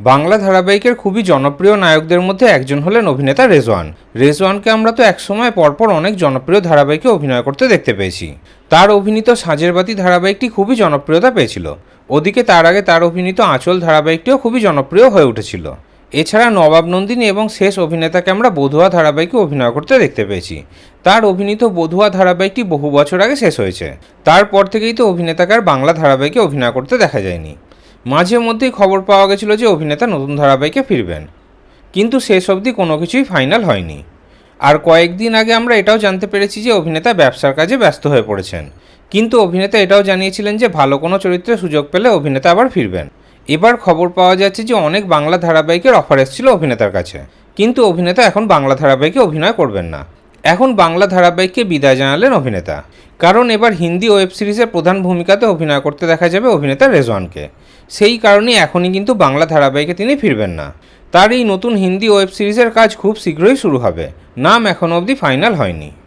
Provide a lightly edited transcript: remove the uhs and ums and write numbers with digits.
বাংলা ধারাবাহিকের খুবই জনপ্রিয় নায়কদের মধ্যে একজন হলেন অভিনেতা রেজওয়ান। রেজওয়ানকে আমরা তো একসময় পরপর অনেক জনপ্রিয় ধারাবাহিকে অভিনয় করতে দেখতে পেয়েছি। তার অভিনীত সাঁঝের বাতি ধারাবাহিকটি খুবই জনপ্রিয়তা পেয়েছিল। ওদিকে তার আগে তার অভিনীত আঁচল ধারাবাহিকটিও খুবই জনপ্রিয় হয়ে উঠেছিল। এছাড়া নবাব নন্দিনী এবং শেষ অভিনেতাকে আমরা বধুয়া ধারাবাহিকে অভিনয় করতে দেখতে পেয়েছি। তার অভিনীত বধুয়া ধারাবাহিকটি বহু বছর আগে শেষ হয়েছে। তারপর থেকেই তো অভিনেতাকে আর বাংলা ধারাবাহিকে অভিনয় করতে দেখা যায়নি। মাঝে মধ্যেই খবর পাওয়া গেছিল যে অভিনেতা নতুন ধারাবাহিকে ফিরবেন, কিন্তু শেষ অবধি কোনো কিছুই ফাইনাল হয়নি। আর কয়েকদিন আগে আমরা এটাও জানতে পেরেছি যে অভিনেতা ব্যবসার কাজে ব্যস্ত হয়ে পড়েছেন, কিন্তু অভিনেতা এটাও জানিয়েছিলেন যে ভালো কোনো চরিত্রে সুযোগ পেলে অভিনেতা আবার ফিরবেন। এবার খবর পাওয়া যাচ্ছে যে অনেক বাংলা ধারাবাহিকের অফার এসেছিল অভিনেতার কাছে, কিন্তু অভিনেতা এখন বাংলা ধারাবাহিকে অভিনয় করবেন না। এখন বাংলা ধারাবাহিককে বিদায় জানালেন অভিনেতা, কারণ এবার হিন্দি ওয়েব সিরিজের প্রধান ভূমিকাতে অভিনয় করতে দেখা যাবে অভিনেতা রেজওয়ানকে। সেই কারণেই এখনই কিন্তু বাংলা ধারাবাহিকে তিনি ফিরবেন না। তার এই নতুন হিন্দি ওয়েব সিরিজের কাজ খুব শীঘ্রই শুরু হবে, নাম এখনও অবধি ফাইনাল হয়নি।